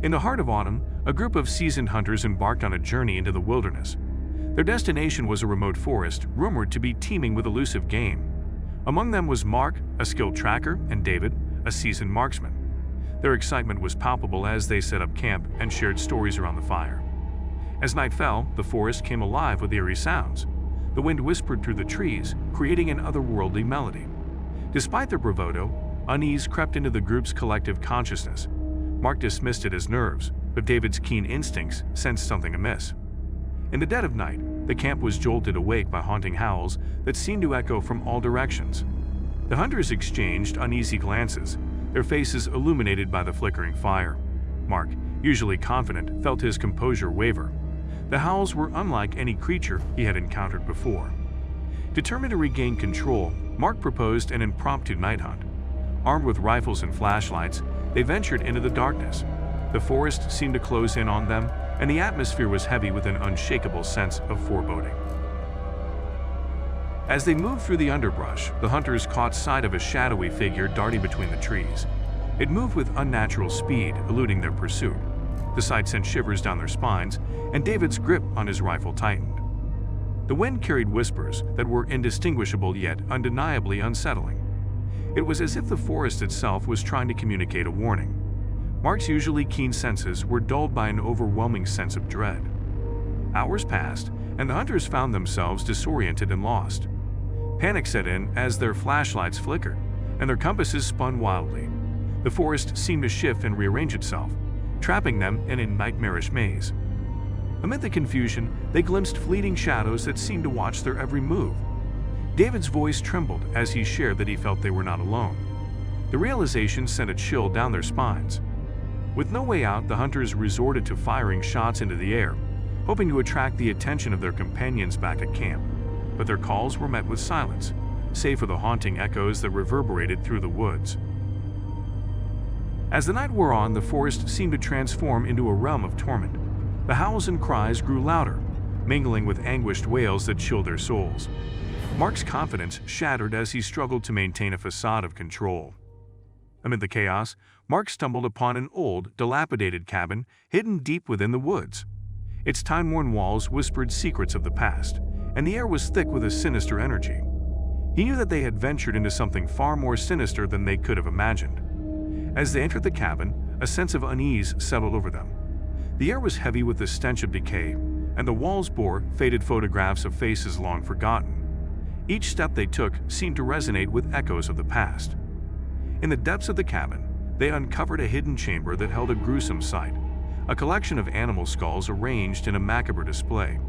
In the heart of autumn, a group of seasoned hunters embarked on a journey into the wilderness. Their destination was a remote forest rumored to be teeming with elusive game. Among them was Mark, a skilled tracker, and David, a seasoned marksman. Their excitement was palpable as they set up camp and shared stories around the fire. As night fell, the forest came alive with eerie sounds. The wind whispered through the trees, creating an otherworldly melody. Despite their bravado, unease crept into the group's collective consciousness. Mark dismissed it as nerves, but David's keen instincts sensed something amiss. In the dead of night, the camp was jolted awake by haunting howls that seemed to echo from all directions. The hunters exchanged uneasy glances, their faces illuminated by the flickering fire. Mark, usually confident, felt his composure waver. The howls were unlike any creature he had encountered before. Determined to regain control, Mark proposed an impromptu night hunt. Armed with rifles and flashlights, they ventured into the darkness. The forest seemed to close in on them, and the atmosphere was heavy with an unshakable sense of foreboding. As they moved through the underbrush, the hunters caught sight of a shadowy figure darting between the trees. It moved with unnatural speed, eluding their pursuit. The sight sent shivers down their spines, and David's grip on his rifle tightened. The wind carried whispers that were indistinguishable yet undeniably unsettling. It was as if the forest itself was trying to communicate a warning. Mark's usually keen senses were dulled by an overwhelming sense of dread. Hours passed, and the hunters found themselves disoriented and lost. Panic set in as their flashlights flickered, and their compasses spun wildly. The forest seemed to shift and rearrange itself, trapping them in a nightmarish maze. Amid the confusion, they glimpsed fleeting shadows that seemed to watch their every move. David's voice trembled as he shared that he felt they were not alone. The realization sent a chill down their spines. With no way out, the hunters resorted to firing shots into the air, hoping to attract the attention of their companions back at camp. But their calls were met with silence, save for the haunting echoes that reverberated through the woods. As the night wore on, the forest seemed to transform into a realm of torment. The howls and cries grew louder, mingling with anguished wails that chilled their souls. Mark's confidence shattered as he struggled to maintain a facade of control. Amid the chaos, Mark stumbled upon an old, dilapidated cabin hidden deep within the woods. Its time-worn walls whispered secrets of the past, and the air was thick with a sinister energy. He knew that they had ventured into something far more sinister than they could have imagined. As they entered the cabin, a sense of unease settled over them. The air was heavy with the stench of decay, and the walls bore faded photographs of faces long forgotten. Each step they took seemed to resonate with echoes of the past. In the depths of the cabin, they uncovered a hidden chamber that held a gruesome sight, a collection of animal skulls arranged in a macabre display.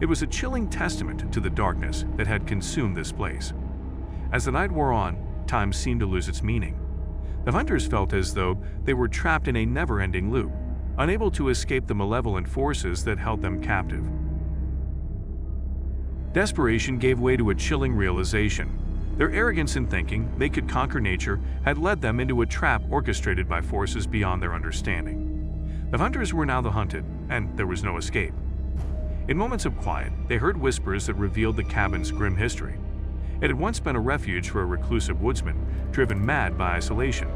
It was a chilling testament to the darkness that had consumed this place. As the night wore on, time seemed to lose its meaning. The hunters felt as though they were trapped in a never-ending loop, unable to escape the malevolent forces that held them captive. Desperation gave way to a chilling realization. Their arrogance in thinking they could conquer nature had led them into a trap orchestrated by forces beyond their understanding. The hunters were now the hunted, and there was no escape. In moments of quiet, they heard whispers that revealed the cabin's grim history. It had once been a refuge for a reclusive woodsman, driven mad by isolation.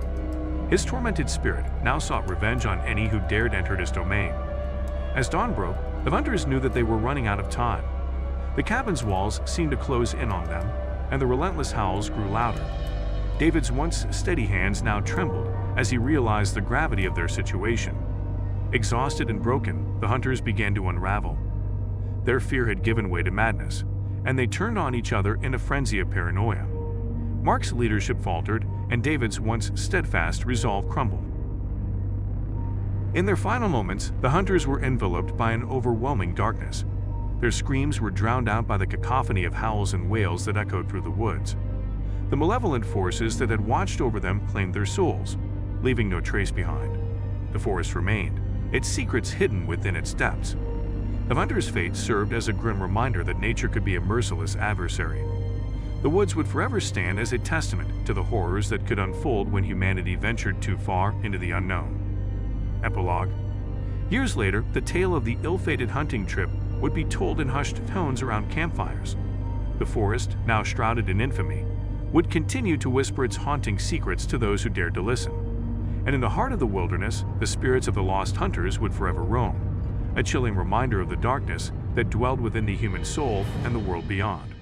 His tormented spirit now sought revenge on any who dared enter his domain. As dawn broke, the hunters knew that they were running out of time. The cabin's walls seemed to close in on them, and the relentless howls grew louder. David's once steady hands now trembled as he realized the gravity of their situation. Exhausted and broken, the hunters began to unravel. Their fear had given way to madness, and they turned on each other in a frenzy of paranoia. Mark's leadership faltered, and David's once steadfast resolve crumbled. In their final moments, the hunters were enveloped by an overwhelming darkness. Their screams were drowned out by the cacophony of howls and wails that echoed through the woods. The malevolent forces that had watched over them claimed their souls, leaving no trace behind. The forest remained, its secrets hidden within its depths. The hunter's fate served as a grim reminder that nature could be a merciless adversary. The woods would forever stand as a testament to the horrors that could unfold when humanity ventured too far into the unknown. Epilogue. Years later, the tale of the ill-fated hunting trip would be told in hushed tones around campfires. The forest, now shrouded in infamy, would continue to whisper its haunting secrets to those who dared to listen. and in the heart of the wilderness, the spirits of the lost hunters would forever roam, a chilling reminder of the darkness that dwelled within the human soul and the world beyond.